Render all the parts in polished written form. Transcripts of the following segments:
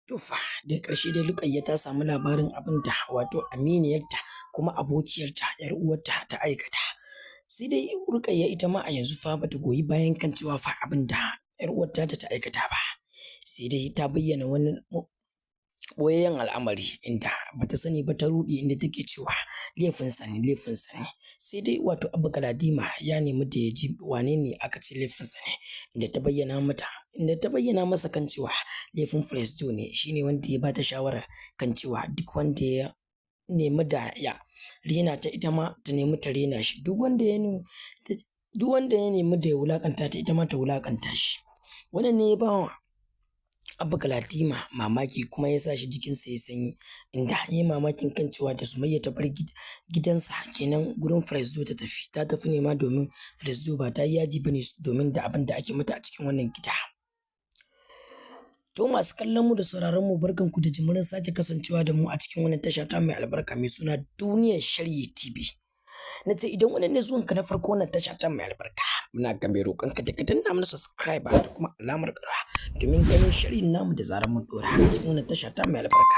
To fa daga ƙarshe dai Rukayya ta samu labarin abin da wato aminiyarta kuma abokiyarta ‘yar uwarta ta aikata. Sai dai Rukayya ita ma a yanzu fa bata goyi bayan kan cewa fa abin da ‘yar uwarta ta aikata ba. Sai dai ta bayyana wani ɓoyayyen al'amari inda bata sani ba ta ruɗe inda take cewa laifinsa ne. Sai dai wato Abba Galadima ya nemi da ya ji wane ne aka ce laifinsa ne, inda ta bayyana masa kan cewa laifin Presido ne, shine wanda ya bata shawarar kan cewa duk wanda ya nemi da ya rena ta ita ma ta nemi ta rena shi, duk wanda ya nemi da ya wulakanta ta ita ma ta wulakanta shi. Wannan ne ya ba Abba Galadima mamaki kuma ya sa shi jikinsa ya sanyi, inda ya yi mamakin kan cewa da Sumayya ta bar gidansa kenan gurin Presido ta tafi ne ma domin Presido ba ta yi yaji bane domin da abin da ake mata a cikin wannan gida. To masu kallon mu da sauraron mu barkanku da jimirin sake kasancewa da mu a cikin wannan tasha ta mai albarka mai suna Duniyar Sharhi TV. Na ce idan wannan ne zuwanka na farko wannan tasha ta mai albarka, muna ga mai roƙonka da ka danna mana subscriber da kuma alamar ƙara domin ganin sharhin namu da zarar mun ɗora a cikin wannan tasha ta mai albarka.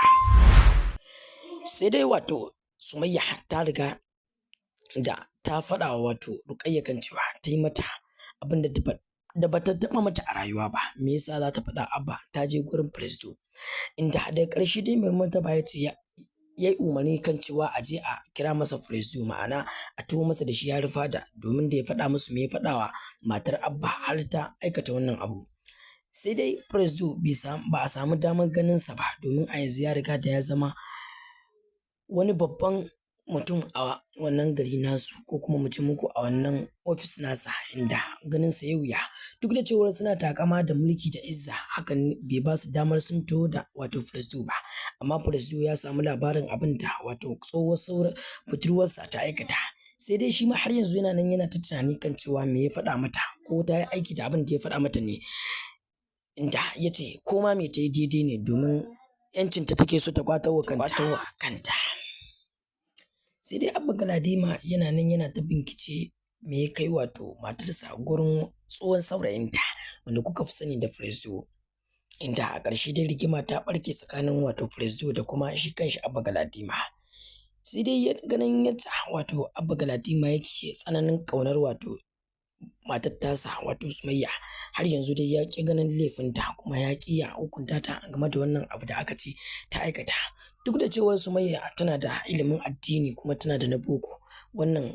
Sai dai wato Sumayya ta riga da ta faɗa wa wato Rukayya kan cewa ta yi mata abin da bata taɓa mata a rayuwa ba. Me yasa za ta faɗa Abba? Ta je gurin Presido, inda daga ƙarshe dai mai martaba ya ce ya yi umarni kan cewa a je a kira masa Presido, ma'ana a tuwo masa da shi ya rufa da domin da ya faɗa musu me ya faɗa wa matar Abba har ta aikata wannan abu. Sai dai Presido ba a samu damar ganinsa ba domin a yanzu ya riga da ya zama wani babban mutum a wannan gari nasu, ko kuma mu ce muku a wannan ofis nasa, inda ganinsa ya wuya. Duk da cewar suna takama da mulki da izza, hakan bai ba su damar sun taho da wato Presido ba. Amma Presido ya samu labarin abin da wato tsohuwar budurwarsa ta aikata. Sai dai shi ma har yanzu yana nan yana ta tunani kan cewa me ya faɗa mata, ko ta yi aiki da abin da ya faɗa mata ne, inda ya ce ko ma me ta yi daidai ne domin ‘yancinta take so ta kwato wa kanta. Sai dai Abba Galadima yana nan yana ta bincike me ya kai wato matarsa gurin tsohon saurayinta wanda kuka fi sani da Presido, inda a ƙarshe dai rigima ta ɓarke tsakanin wato Presido da kuma shi kanshi Abba Galadima. Sai dai ganin yadda wato Abba Galadima yake tsananin ƙaunar wato matar tasa wato Sumayya, har yanzu dai ya ƙi ganin laifinta kuma ya ƙi ya hukunta ta game da wannan abu da aka ce ta aikata. Duk da cewar Sumayya tana da ilimin addini kuma tana da na boko, wannan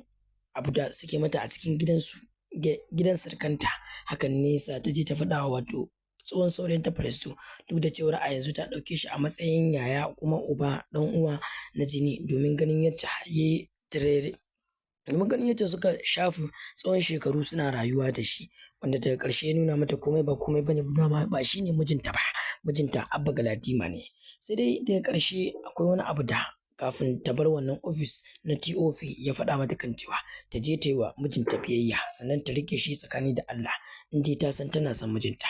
abu da suke mata a cikin gidan surkanta, hakan ne yasa ta je ta faɗa wa wato tsohon saurayin ta Presido, duk da cewar a yanzu ta ɗauke shi a matsayin yaya kuma uba ɗan uwa na jini, domin ganin yadda suka shafi tsawon shekaru suna rayuwa da shi, wanda daga ƙarshe ya nuna mata komai ba komai bane, ba shi ne mijinta ba, mijinta Abba Galadima ne. Sai dai daga ƙarshe akwai wani abu da kafin ta bar wannan ofis na TOP ya faɗa mata kan cewa ta je ta yi wa mijinta biyayya, sannan ta rike shi tsakani da Allah in dai ta san tana son mijinta.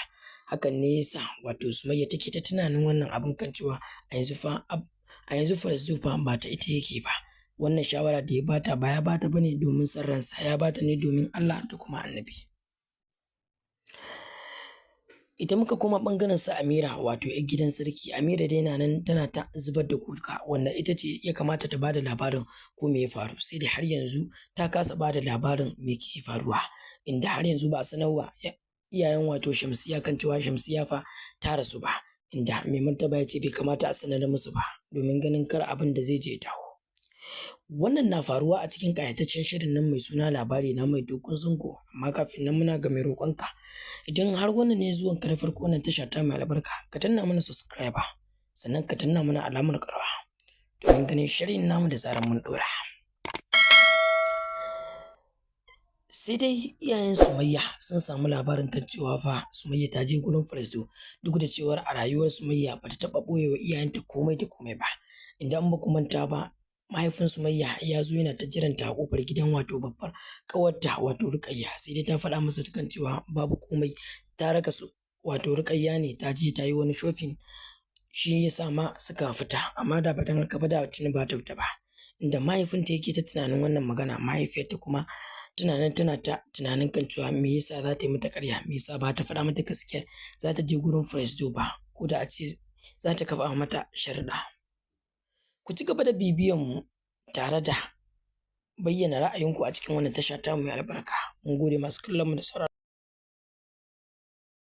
Hakan ne yasa wato Sumayya take ta tunanin wannan abin kan cewa a yanzu Presido fa ba ta ita yake ba. Wannan shawara da ya bata ba ya bata bane domin son ransa, ya bata ne domin Allah da kuma Annabi. Ita muka koma ɓangaren su Amira wato ‘yar gidan sarki, Amira dai na nan tana ta zubar da kuka, wanda ita ce ya kamata ta bada labarin ko me ya faru, sai dai har yanzu ta kasa bada labarin me ke faruwa, inda har yanzu ba a sanarwa iyayen wato Shamsiyya kan cewa Shamsiyya fa ta rasu ba, inda mai martaba ya ce bai kamata a sanar musu ba domin ganin kar abin da zai je ya dawo. Wannan na faruwa a cikin ƙayataccen shirin nan mai suna Labari na mai dogon zango, amma kafin nan muna ga mai roƙonka, idan har wannan ne zuwanka na farko wannan tasha ta mai albarka, ka danna mana subscriber, sannan ka danna mana alamar ƙararrawa domin ganin shirin namu da zarar mun ɗora. Sai dai iyayen Sumayya sun samu labarin kan cewa fa Sumayya ta je gurin Presido, duk da cewar a rayuwar Sumayya ba ta taɓa ɓoye wa iyayenta komai da komai ba, inda an ba ku manta ba mahaifin Sumayya ya zo yana ta jiranta a ƙofar gidan wato babbar ƙawarta wato Rukayya, sai dai ta faɗa masa kan cewa babu komai, ta raka su wato Rukayya ne ta je ta yi wani shopping, shi ya sa ma suka fita, amma da ba dan haka ba da tuni ba ta fita ba. Inda mahaifinta yake ta tunanin wannan magana, mahaifiyarta kuma tana ta tunanin kan cewa me yasa za ta yi mata ƙarya, me yasa ba ta faɗa mata gaskiyar za ta je gurin Presido ba, ko da a ce za ta kafa mata sharuɗa. Ku ci gaba da bibiyan mu tare da bayyana ra'ayinku a cikin wannan tasha tamu mai albarka. Mun gode masu kallon mu da sauraron mu.